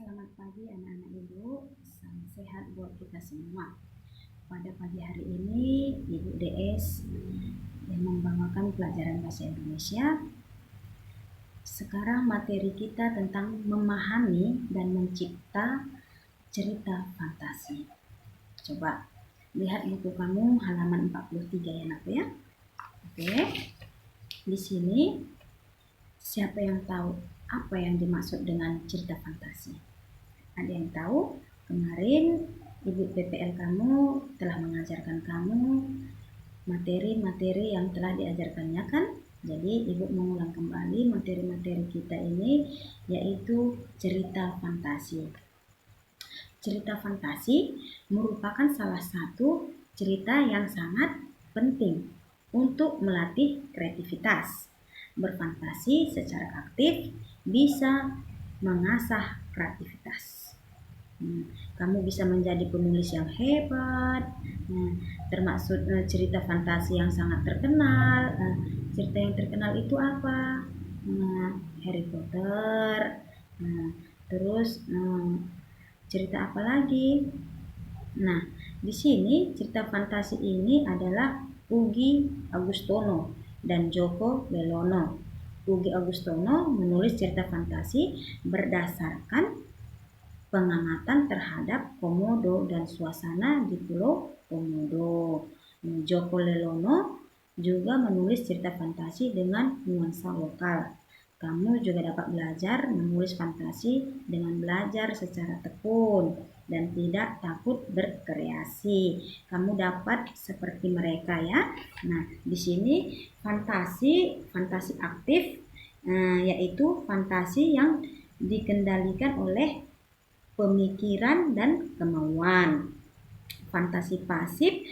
Selamat pagi anak-anak ibu, salam sehat buat kita semua. Pada pagi hari ini Ibu DS yang membawakan pelajaran bahasa Indonesia. Sekarang materi kita tentang memahami dan mencipta cerita fantasi. Coba lihat buku kamu halaman 43 ya nak ya. Oke. Di sini siapa yang tahu apa yang dimaksud dengan cerita fantasi? Ada yang tahu? Kemarin Ibu PPL kamu telah mengajarkan kamu materi-materi yang telah diajarkannya kan? Jadi Ibu mengulang kembali materi-materi kita ini, yaitu cerita fantasi. Cerita fantasi merupakan salah satu cerita yang sangat penting untuk melatih kreativitas. Berfantasi secara aktif bisa mengasah kreativitas. Kamu bisa menjadi penulis yang hebat, termasuk cerita fantasi yang sangat terkenal. Cerita yang terkenal itu apa? Harry Potter. Terus cerita apa lagi? Nah, di sini cerita fantasi ini adalah Ugi Agustono dan Joko Lelono. Ugi Agustono menulis cerita fantasi berdasarkan pengamatan terhadap Komodo dan suasana di Pulau Komodo. Joko Lelono juga menulis cerita fantasi dengan nuansa lokal. Kamu juga dapat belajar menulis fantasi dengan belajar secara tekun dan tidak takut berkreasi. Kamu dapat seperti mereka ya. Nah, di sini fantasi aktif, yaitu fantasi yang dikendalikan oleh pemikiran dan kemauan. Fantasi pasif,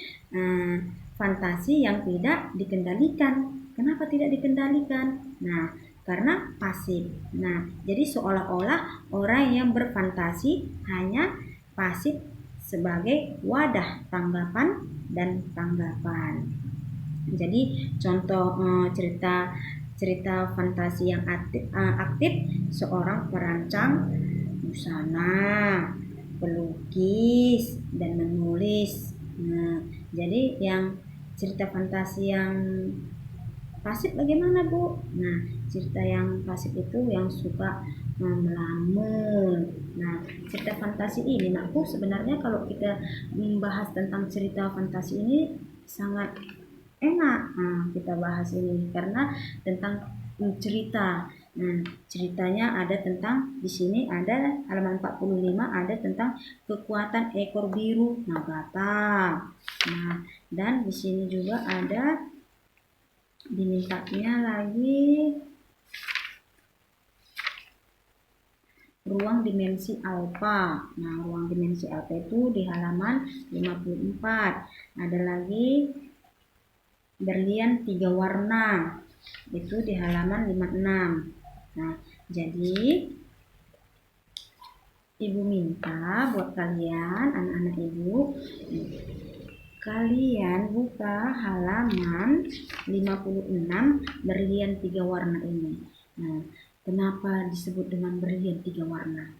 fantasi yang tidak dikendalikan. Kenapa tidak dikendalikan? Nah, karena pasif. Nah, jadi seolah-olah orang yang berfantasi hanya pasif sebagai wadah tanggapan dan tanggapan. Jadi contoh cerita fantasi yang aktif seorang perancang busana, pelukis, dan menulis. Nah, jadi yang cerita fantasi yang pasif bagaimana Bu? Nah, cerita yang pasif itu yang suka melamun. Nah, cerita fantasi ini nakku sebenarnya kalau kita membahas tentang cerita fantasi ini sangat enak. Kita bahas ini karena tentang cerita. Nah, ceritanya ada tentang di sini ada halaman 45 ada tentang kekuatan ekor biru Nagata. Nah, dan di sini juga ada dimintanya lagi ruang dimensi alfa. Nah, ruang dimensi alfa itu di halaman 54. Ada lagi berlian 3 warna. Itu di halaman 56. Nah, jadi Ibu minta buat kalian, anak-anak Ibu, kalian buka halaman 56 berlian 3 warna ini. Nah, kenapa disebut dengan berlian 3 warna?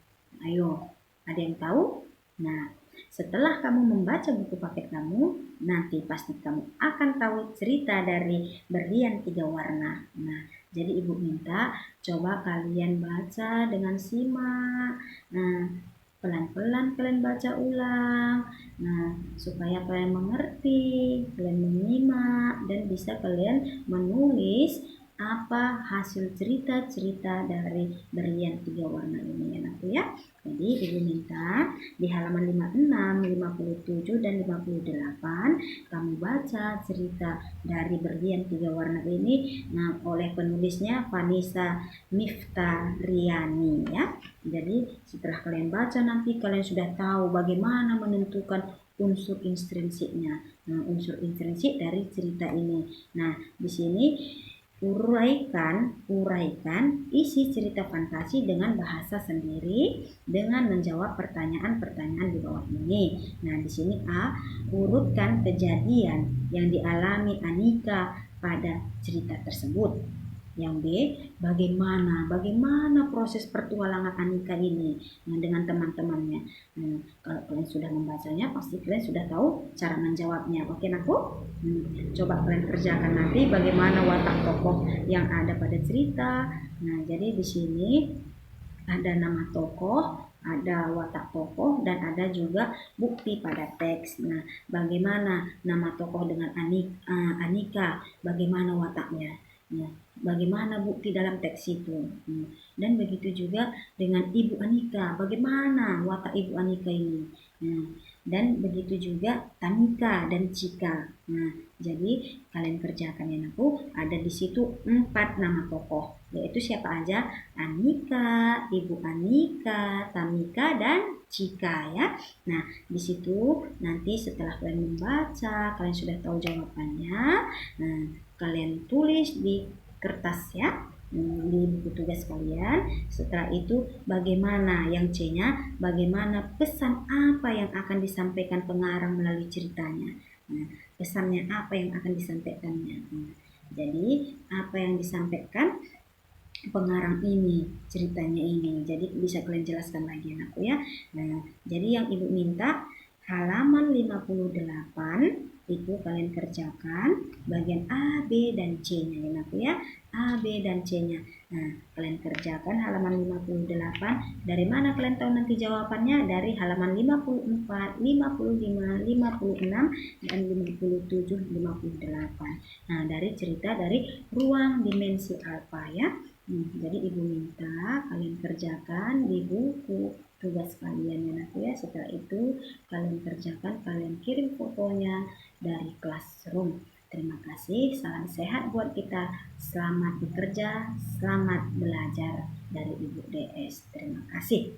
Ayo, ada yang tahu? Nah, setelah kamu membaca buku paket kamu, nanti pasti kamu akan tahu cerita dari berlian 3 warna. Nah, jadi Ibu minta coba kalian baca dengan simak. Nah, pelan-pelan kalian baca ulang. Nah, supaya kalian mengerti, kalian menyimak, dan bisa kalian menulis apa hasil cerita-cerita dari berlian 3 warna ini ya nanti ya. Jadi Ibu minta di halaman 56, 57, dan 58 kamu baca cerita dari berlian 3 warna ini oleh penulisnya Vanessa Miftariani ya. Jadi setelah kalian baca nanti kalian sudah tahu bagaimana menentukan unsur intrinsiknya. Nah, unsur intrinsik dari cerita ini. Nah, di sini uraikan isi cerita fantasi dengan bahasa sendiri dengan menjawab pertanyaan-pertanyaan di bawah ini. Nah, di sini A, urutkan kejadian yang dialami Anika pada cerita tersebut. Yang B, bagaimana proses pertualangan Anika ini dengan teman-temannya. Kalau kalian sudah membacanya, pasti kalian sudah tahu cara menjawabnya. Oke, aku coba kalian kerjakan nanti bagaimana watak tokoh yang ada pada cerita. Nah, jadi di sini ada nama tokoh, ada watak tokoh, dan ada juga bukti pada teks. Nah, bagaimana nama tokoh dengan Anika, bagaimana wataknya? Nah, bagaimana bukti dalam teks itu? Dan begitu juga dengan Ibu Anika, bagaimana watak Ibu Anika ini? Nah, dan begitu juga Tamika dan Cika. Nah, jadi kalian kerjakan ya aku, ada di situ 4 nama tokoh, yaitu siapa aja? Anika, Ibu Anika, Tamika, dan Cika ya. Nah, di situ nanti setelah kalian membaca, kalian sudah tahu jawabannya. Nah, kalian tulis di kertas ya, di buku tugas kalian. Setelah itu bagaimana yang C-nya, bagaimana pesan apa yang akan disampaikan pengarang melalui ceritanya. Nah, pesannya apa yang akan disampaikannya. Jadi apa yang disampaikan pengarang ini, ceritanya ini. Jadi bisa kalian jelaskan lagi anakku ya. Nah, jadi yang ibu minta halaman 58 itu kalian kerjakan bagian A, B, dan C-nya ya anakku ya. A, B, dan C-nya. Nah, kalian kerjakan halaman 58. Dari mana kalian tahu nanti jawabannya? Dari halaman 54, 55, 56, dan 57, 58. Nah, dari cerita dari Ruang Dimensi Alfa ya. Jadi ibu minta kalian kerjakan di buku tugas kalian ya nak ya. Setelah itu kalian kerjakan, kalian kirim fotonya dari Classroom. Terima kasih, salam sehat buat kita. Selamat bekerja, selamat belajar dari Ibu DS. Terima kasih.